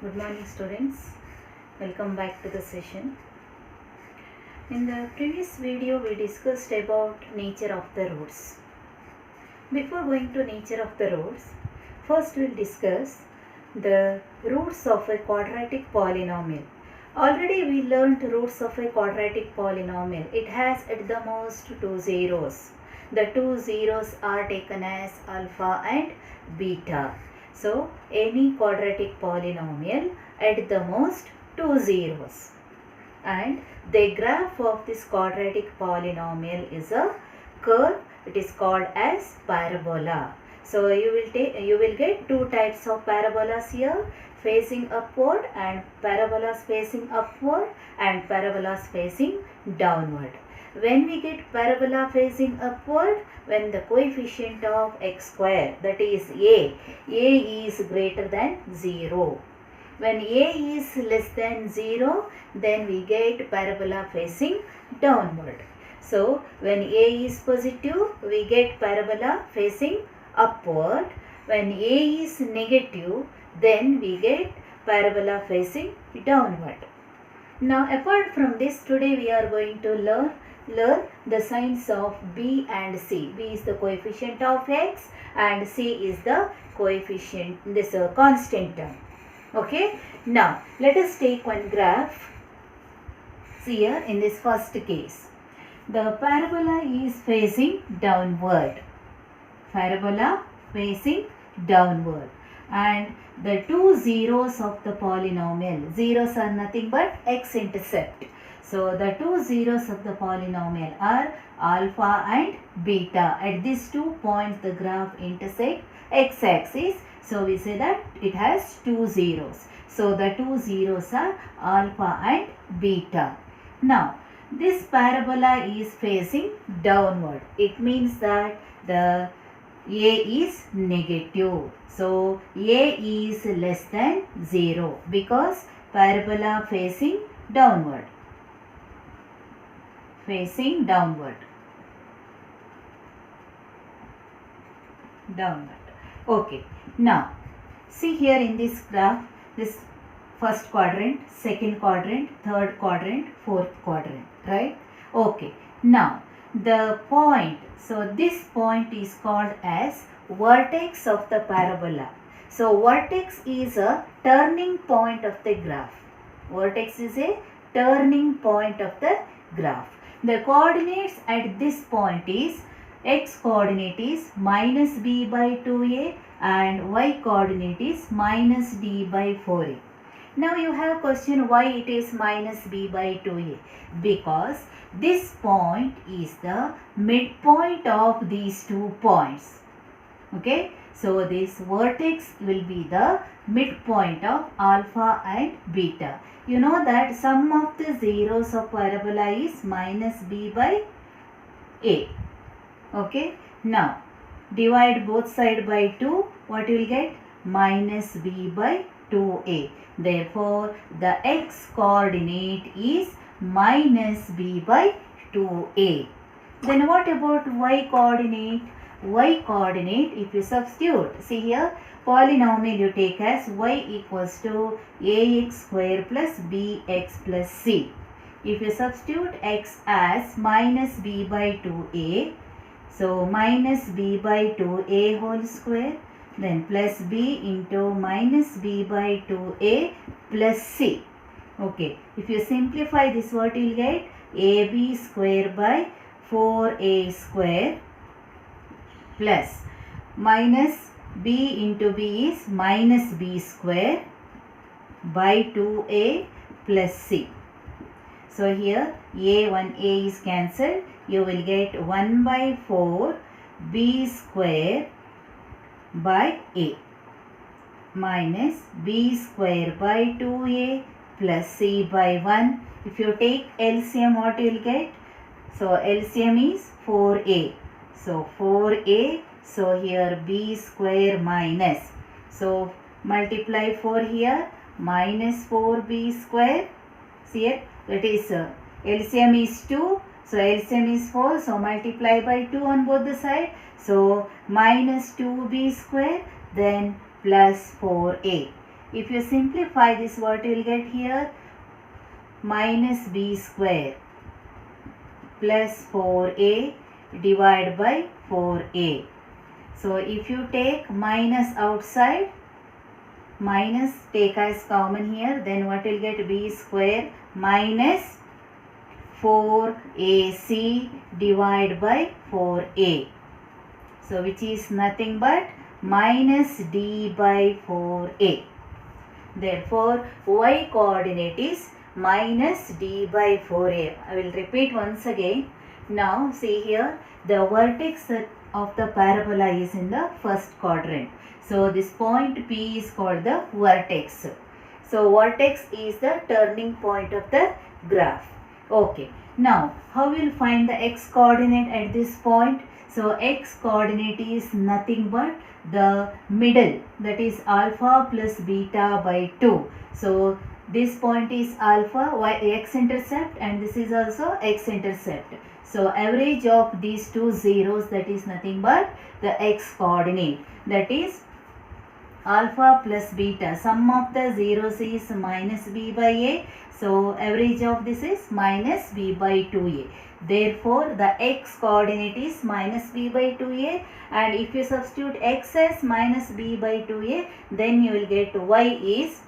Good morning, students. Welcome back to the session. In the previous video, we discussed about nature of the roots. Before going to nature of the roots, first we'll discuss the roots of a quadratic polynomial. Already we learnt roots of a quadratic polynomial. It has at the most two zeros. The two zeros are taken as alpha and beta. So, any quadratic polynomial at the most two zeros. And the graph of this quadratic polynomial is a curve. It is called as parabola. So, you will get two types of parabolas here, facing upward and parabolas facing upward and parabolas facing downward. When we get parabola facing upward, when the coefficient of x square, that is a is greater than 0. When a is less than 0, then we get parabola facing downward. So, when a is positive, we get parabola facing upward. When a is negative, then we get parabola facing downward. Now, apart from this, today we are going to learn the signs of b and c. B is the coefficient of x and c is the coefficient, this constant term. Okay. Now, let us take one graph. See here in this first case. The parabola is facing downward. Parabola facing downward. And the two zeros of the polynomial. Zeros are nothing but x-intercept. So, the two zeros of the polynomial are alpha and beta. At these 2 points, the graph intersects x-axis. So, we say that it has two zeros. So, the two zeros are alpha and beta. Now, this parabola is facing downward. It means that the a is negative. So, a is less than 0 because parabola facing downward. Facing downward. Okay. Now, see here in this graph, this first quadrant, second quadrant, third quadrant, fourth quadrant, right? Okay. Now, the point, so this point is called as vertex of the parabola. So, vertex is a turning point of the graph. Vertex is a turning point of the graph. The coordinates at this point is x coordinate is minus b by 2a and y coordinate is minus d by 4a. Now you have question why it is minus b by 2a. Because this point is the midpoint of these 2 points. Okay. So this vertex will be the midpoint of alpha and beta. You know that sum of the zeros of parabola is minus b by a. Okay. Now, divide both sides by 2. What you will get? Minus b by 2a. Therefore, the x coordinate is minus b by 2a. Then what about y coordinate? Y coordinate, if you substitute, see here, polynomial you take as y equals to ax square plus bx plus c. If you substitute x as minus b by 2a, so minus b by 2a whole square, then plus b into minus b by 2a plus c. Okay, if you simplify this, what you will get? ab square by 4a square plus minus b into b is minus b square by 2a plus c. So here a is cancelled. You will get 1 by 4 b square by a minus b square by 2a plus c by 1. If you take LCM, what you will get? So LCM is 4a. So 4a. So here b square minus. So multiply 4 here. Minus 4b square. See it? That is LCM is 2. So LCM is 4. So multiply by 2 on both the sides. So minus 2b square. Then plus 4a. if you simplify this, what you will get here? Minus b square plus 4a divided by 4a. So if you take minus outside, minus take as common here, then what will get? B square minus 4ac divided by 4a. So which is nothing but minus d by 4a. Therefore y coordinate is minus d by 4a. I will repeat once again. Now see here, the vertex of the parabola is in the first quadrant. So this point P is called the vertex. So vertex is the turning point of the graph. Okay. Now how will find the x coordinate at this point? So x coordinate is nothing but the middle, that is alpha plus beta by 2. So this point is alpha, x intercept, and this is also x intercept. So average of these two zeros, that is nothing but the x coordinate, that is alpha plus beta. Sum of the zeros is minus b by a. So average of this is minus b by 2a. Therefore the x coordinate is minus b by 2a, and if you substitute x as minus b by 2a, then you will get y is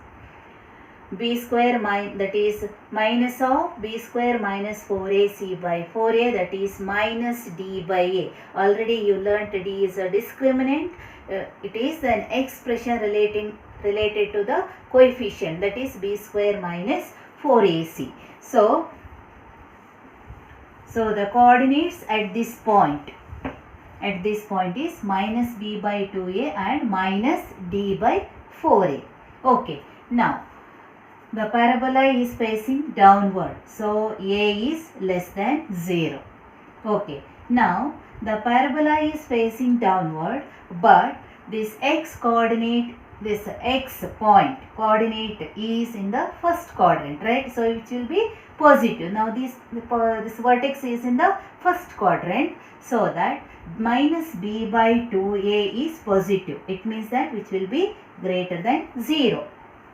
b square that is minus of b square minus 4ac by 4a, that is minus d by a. Already you learnt d is a discriminant. It is an expression related to the coefficient, that is b square minus 4ac. So the coordinates at this point is minus b by 2a and minus d by 4a. Okay. Now the parabola is facing downward. So a is less than 0. Okay. Now the parabola is facing downward, but this x coordinate, this x point coordinate is in the first quadrant, right? So it will be positive. Now this vertex is in the first quadrant, so that minus b by 2a is positive. It means that which will be greater than 0.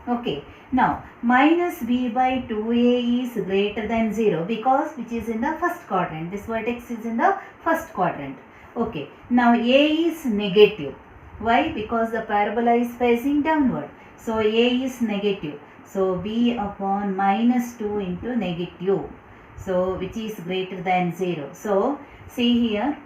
Okay. Now minus b by 2a is greater than 0 because which is in the first quadrant. This vertex is in the first quadrant. Okay. Now a is negative. Why? Because the parabola is facing downward. So a is negative. So b upon minus 2 into negative. So which is greater than 0. So see here.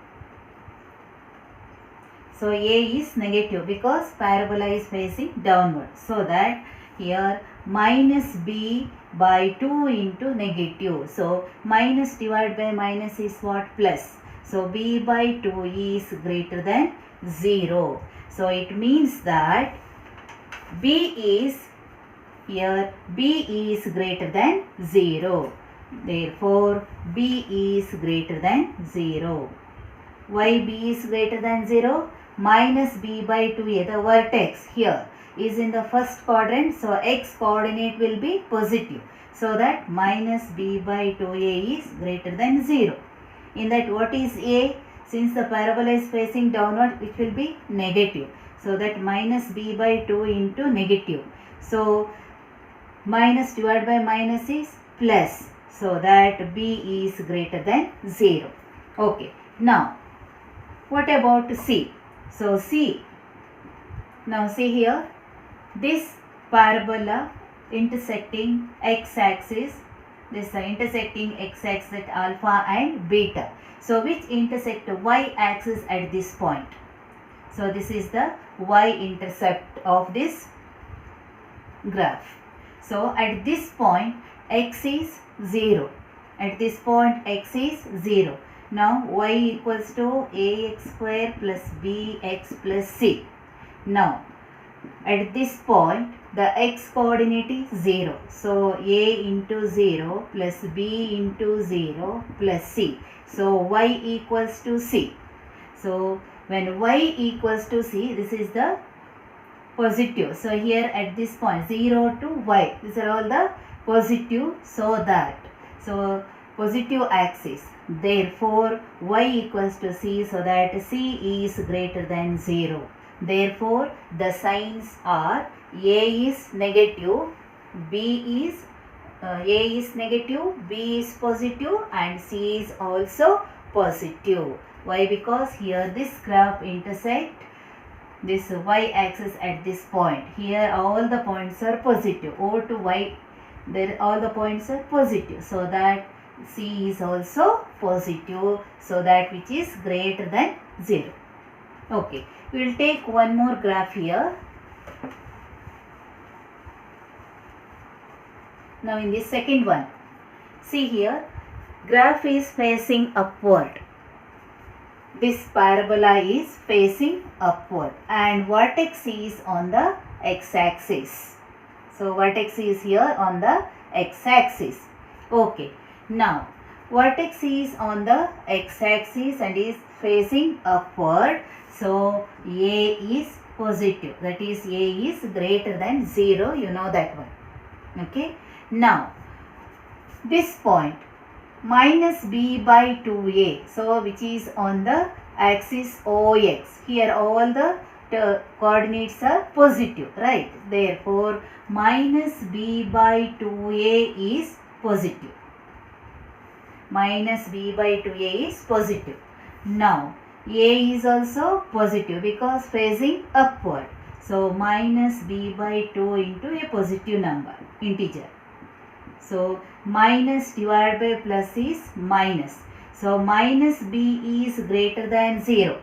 So a is negative because parabola is facing downward. So that here minus b by 2 into negative. So minus divided by minus is what? Plus. So b by 2 is greater than 0. So it means that b is greater than 0. Therefore b is greater than 0. Why b is greater than 0? Minus b by 2a, the vertex here is in the first quadrant, so x coordinate will be positive. So that minus b by 2a is greater than 0. In that, what is a? Since the parabola is facing downward, it will be negative. So that minus b by 2 into negative. So minus divided by minus is plus. So that b is greater than 0. Okay. Now, what about c? So c. Now see here. This parabola intersecting x-axis, this intersecting x-axis at alpha and beta. So which intersect y-axis at this point? So this is the y-intercept of this graph. So at this point x is 0. At this point x is 0. Now y equals to ax square plus bx plus c. Now at this point the x coordinate is 0. So a into 0 plus b into 0 plus c. So y equals to c. So when y equals to c, this is the positive. So here at this point 0 to y, these are all the positive, so that, so positive axis. Therefore y equals to c, so that c is greater than 0. Therefore, the signs are A is negative, B is A is negative, B is positive and C is also positive. Why? Because here this graph intersect this y-axis at this point. Here all the points are positive. O to y, there all the points are positive. So that C is also positive. So that which is greater than 0. Okay. We will take one more graph here. Now in the second one, see here, graph is facing upward. This parabola is facing upward and vertex is on the x-axis. So vertex is here on the x-axis. Okay. Now vertex is on the x-axis and is facing upward. So A is positive. That is A is greater than 0. You know that one. Okay. Now this point minus b by 2a, so which is on the axis OX. Here all the coordinates are positive, right? Therefore, minus b by 2a is positive. Minus b by 2a is positive. Now, a is also positive because facing upward. So, minus b by 2 into a positive number, integer. So, minus divided by plus is minus. So, minus b is greater than 0.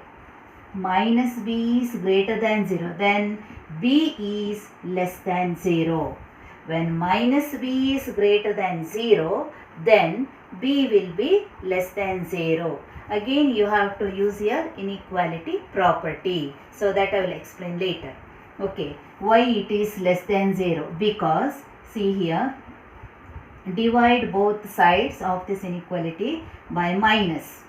Minus b is greater than 0. Then b is less than 0. When minus b is greater than 0, then b will be less than 0. Again, you have to use your inequality property. So, that I will explain later. Okay. Why it is less than 0? Because, see here, divide both sides of this inequality by minus.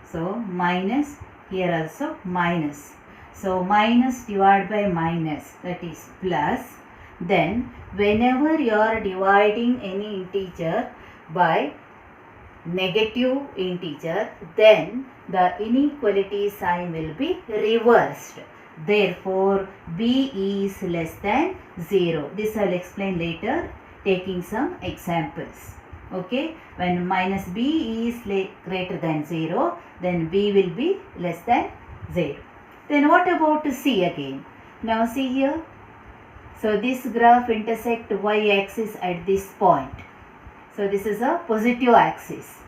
So, minus, here also minus. So, minus divided by minus, that is plus. Then, whenever you are dividing any integer by negative integer, then the inequality sign will be reversed. Therefore, b is less than 0. This I will explain later, taking some examples. Okay, when minus b is greater than 0, then b will be less than 0. Then what about c again? Now see here. So this graph intersect y-axis at this point. So this is a positive axis.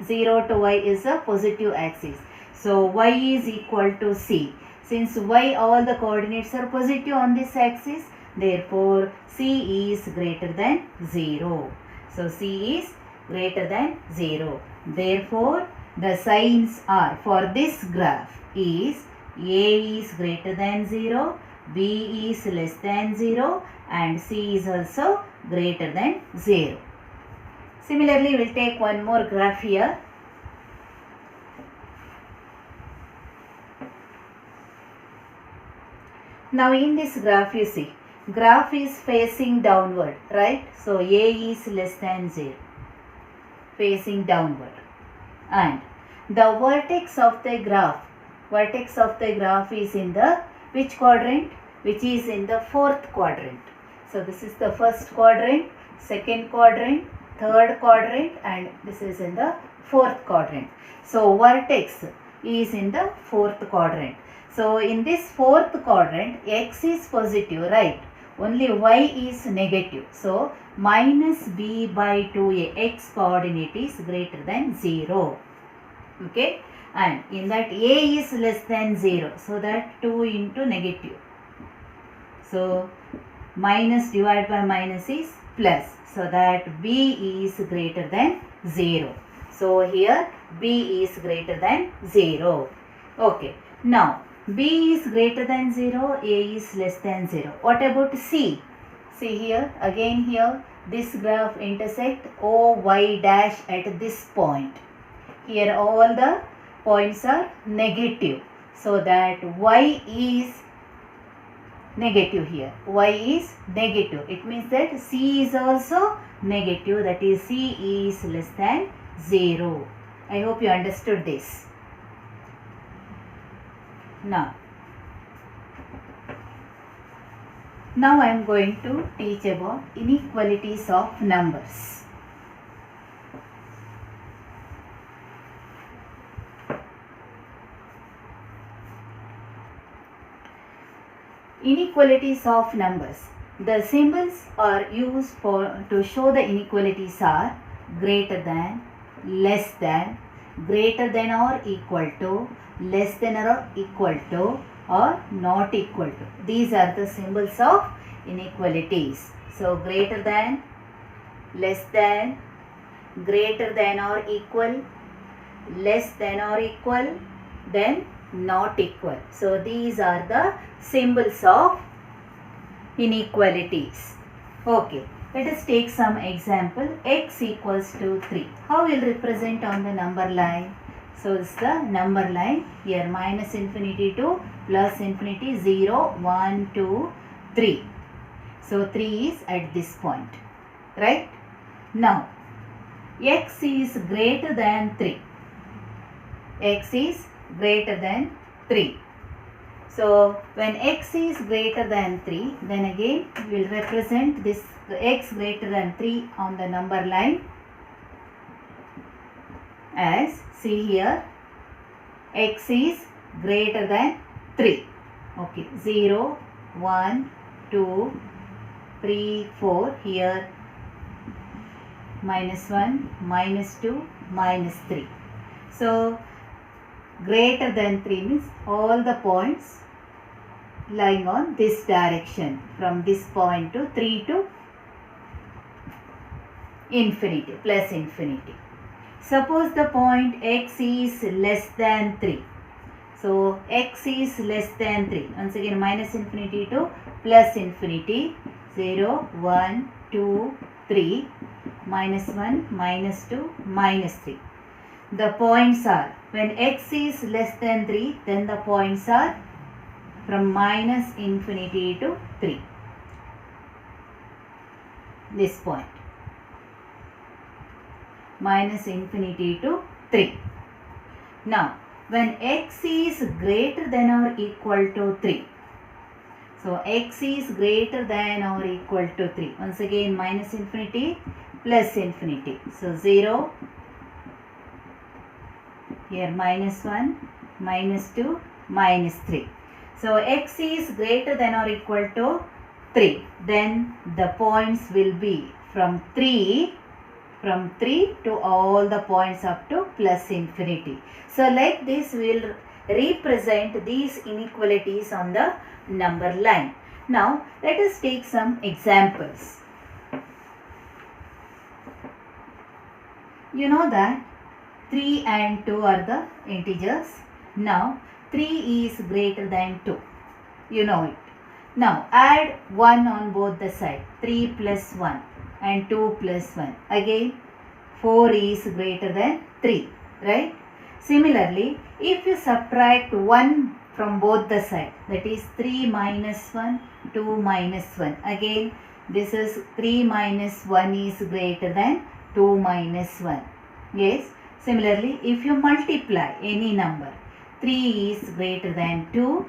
0 to y is a positive axis. So y is equal to c. Since y all the coordinates are positive on this axis, therefore, c is greater than 0. So, c is greater than 0. Therefore, the signs are for this graph is a is greater than 0, b is less than 0 and c is also greater than 0. Similarly, we will take one more graph here. Now, in this graph you see, graph is facing downward, right? So, a is less than 0, facing downward. And the vertex of the graph is in the which quadrant? Which is in the fourth quadrant. So, this is the first quadrant, second quadrant, third quadrant and this is in the fourth quadrant. So, vertex is in the fourth quadrant. So, in this fourth quadrant, x is positive, right? Only y is negative. So, minus b by 2a, x coordinate is greater than 0. Okay? And in that a is less than 0. So, that 2 into negative. So, minus divided by minus is plus. So, that b is greater than 0. So, here b is greater than 0. Okay. Now, b is greater than 0, a is less than 0. What about c? See here, again here, this graph intersect OY dash at this point. Here all the points are negative. So that y is negative here. Y is negative. It means that c is also negative. That is c is less than 0. I hope you understood this. Now, Now I am going to teach about inequalities of numbers. Inequalities of numbers. The symbols are used to show the inequalities are greater than, less than, greater than or equal to, less than or equal to, or not equal to. These are the symbols of inequalities. So greater than, less than, greater than or equal, less than or equal, then not equal. So these are the symbols of inequalities. Okay, let us take some example. X equals to 3. How will represent on the number line? So it's the number line here, minus infinity to plus infinity, 0, 1, 2, 3. So 3 is at this point, right? Now x is greater than 3. X is greater than 3. So when x is greater than 3, then again we will represent this x greater than 3 on the number line as, see here, x is greater than 3. Okay, 0, 1, 2, 3, 4, here minus 1, minus 2, minus 3. So greater than 3 means all the points lying on this direction, from this point to 3 to infinity, plus infinity. Suppose the point x is less than 3. So x is less than 3. Once again minus infinity to plus infinity, 0, 1, 2, 3, minus 1, minus 2, minus 3. The points are, when x is less than 3, then the points are from minus infinity to 3. This point. Minus infinity to 3. Now, when x is greater than or equal to 3. So, x is greater than or equal to 3. Once again, minus infinity, plus infinity. So, 0. Here minus 1, minus 2, minus 3. So x is greater than or equal to 3. Then the points will be from 3 to all the points up to plus infinity. So like this we will represent these inequalities on the number line. Now let us take some examples. You know that 3 and 2 are the integers. Now 3 is greater than 2. You know it. Now add 1 on both the sides. 3 plus 1 and 2 plus 1. Again 4 is greater than 3. Right? Similarly, if you subtract 1 from both the sides, that is 3 minus 1, 2 minus 1. Again this is 3 minus 1 is greater than 2 minus 1. Yes. Similarly, if you multiply any number, 3 is greater than 2.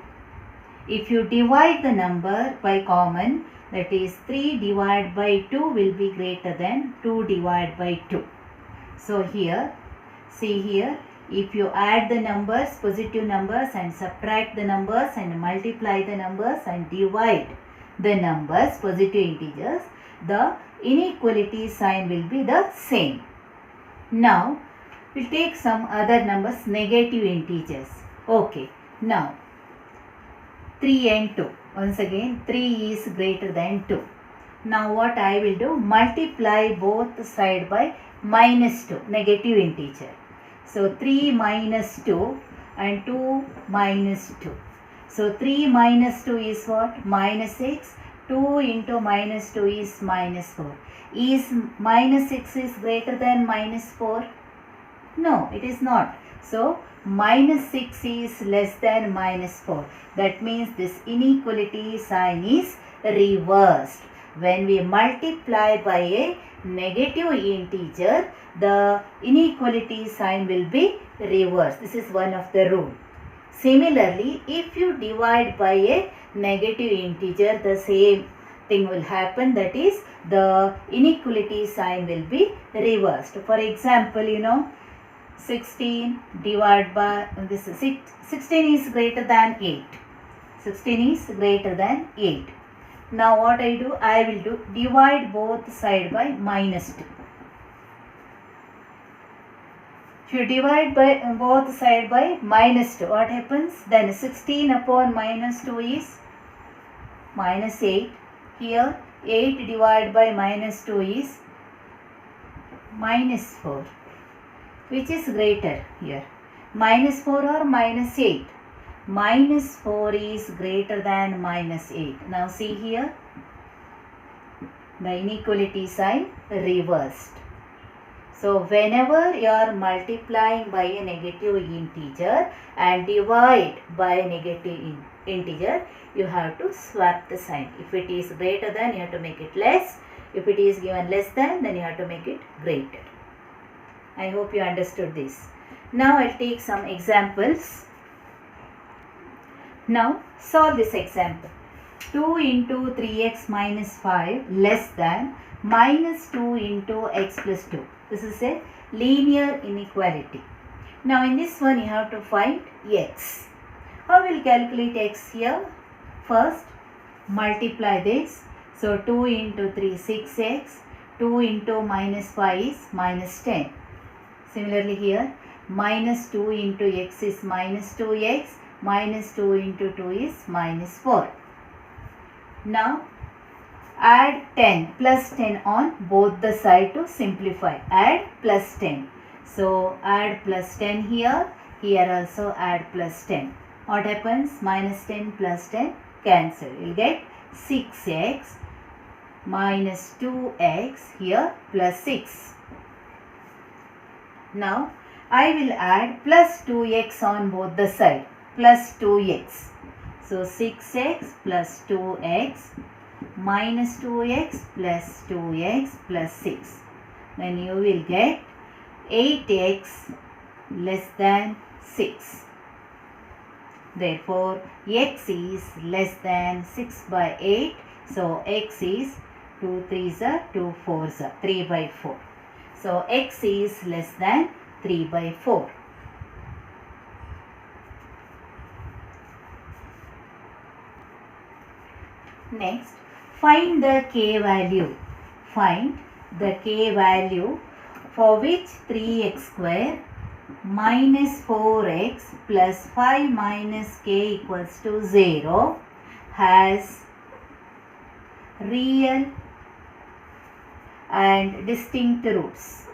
If you divide the number by common, that is 3 divided by 2 will be greater than 2 divided by 2. So here, see here, if you add the numbers, positive numbers, and subtract the numbers and multiply the numbers and divide the numbers, positive integers, the inequality sign will be the same. Now, we'll take some other numbers, negative integers. Okay, now 3 and 2. Once again 3 is greater than 2. Now what I will do, multiply both side by minus 2, negative integer. So 3 minus 2 and 2 minus 2. So 3 minus 2 is what? Minus 6. 2 into minus 2 is minus 4. Is minus 6 is greater than minus 4? No, it is not. So, minus 6 is less than minus 4. That means this inequality sign is reversed. When we multiply by a negative integer, the inequality sign will be reversed. This is one of the rule. Similarly, if you divide by a negative integer, the same thing will happen, that is the inequality sign will be reversed. For example, 16 divided by this is 16 is greater than 8. 16 is greater than 8. Now what I do? I will do divide both side by -2. If you divide by both side by -2, what happens? Then 16 upon -2 is -8. Here 8 divided by -2 is -4. Which is greater here? -4 or -8? -4 is greater than -8. Now see here, the inequality sign reversed. So whenever you are multiplying by a negative integer and divide by a negative integer, you have to swap the sign. If it is greater than, you have to make it less. If it is given less than, then you have to make it greater. I hope you understood this. Now I'll take some examples. Now solve this example. 2 into 3x minus 5 less than -2 into x plus 2. This is a linear inequality. Now in this one you have to find x. How will calculate x here? First multiply this. So 2 into 3 6x. 2 into -5 is -10. Similarly here -2 into x is -2x. -2 into 2 is -4. Now add 10 plus 10 on both the side to simplify. Add plus 10. So add plus 10 here. Here also add plus 10. What happens? -10 plus 10 cancel. You will get 6x minus 2x here plus 6. Now I will add plus 2x on both the side. Plus 2x. So 6x plus 2x minus 2x plus 2x plus 6. Then you will get 8x less than 6. Therefore x is less than 6 by 8. So x is 2 3s are 2 4s are 3 by 4. So x is less than 3 by 4. Next, find the k value. Find the k value for which 3x square minus 4x plus 5 minus k equals to 0 has real and distinct roots.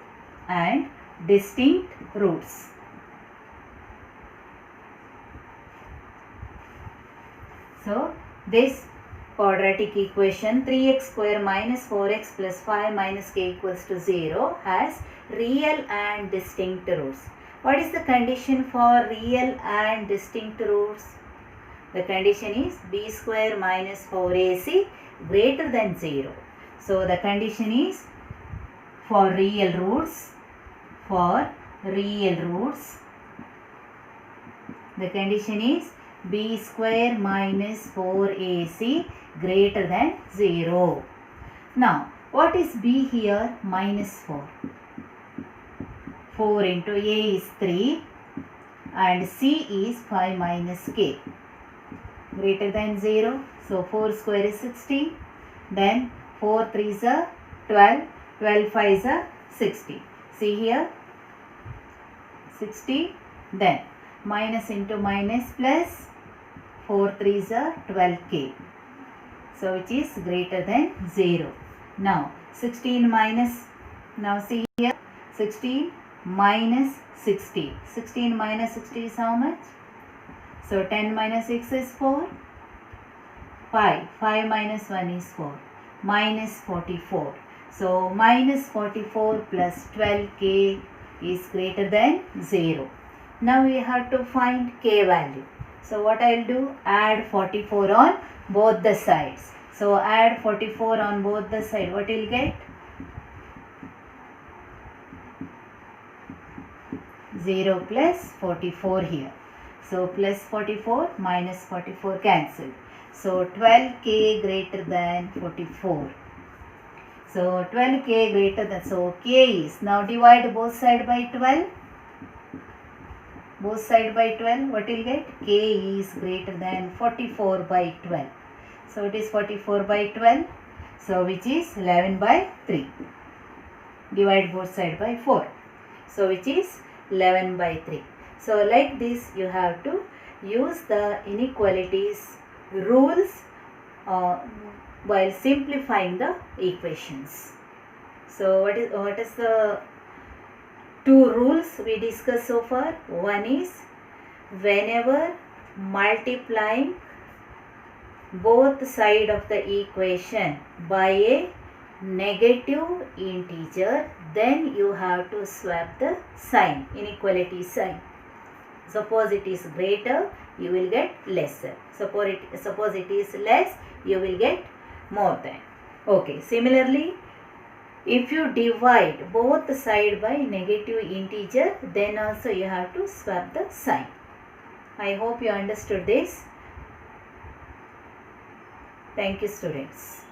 So this quadratic equation 3x square minus 4x plus 5 minus k equals to 0 has real and distinct roots. What is the condition for real and distinct roots? The condition is b square minus 4ac greater than 0. So the condition is for real roots. The condition is b square minus 4ac greater than 0. Now, what is b here? Minus 4. 4 into a is 3 and c is 5 minus k. Greater than 0. So, 4 square is 16. Then 4 3s are 12. 12 5s are 60. See here. 60. Then minus into minus plus 4 3s are 12k. So which is greater than 0. Now 16 minus, now see here, 16 minus 60. 16 minus 60 is how much? So 10 minus 6 is 4. 5. 5 minus 1 is 4. Minus 44. So minus 44 plus 12k is greater than 0. Now we have to find k value. So what I will do? Add 44 on both the sides. So add 44 on both the sides. What will get? 0 plus 44 here. So plus 44 minus 44 cancelled. So 12k greater than 44. So 12k greater than, so k is, now divide both side by 12. Both side by 12, what will get? K is greater than 44 by 12. So it is 44 by 12. So which is 11 by 3. Divide both side by 4. So which is 11 by 3. So like this you have to use the inequalities rules while simplifying the equations. So what is the two rules we discussed so far? One is whenever multiplying both sides of the equation by a negative integer, then you have to swap the sign, inequality sign. Suppose it is greater, you will get lesser. Suppose it is less, you will get more than. Okay, similarly, if you divide both sides by negative integer, then also you have to swap the sign. I hope you understood this. Thank you, students.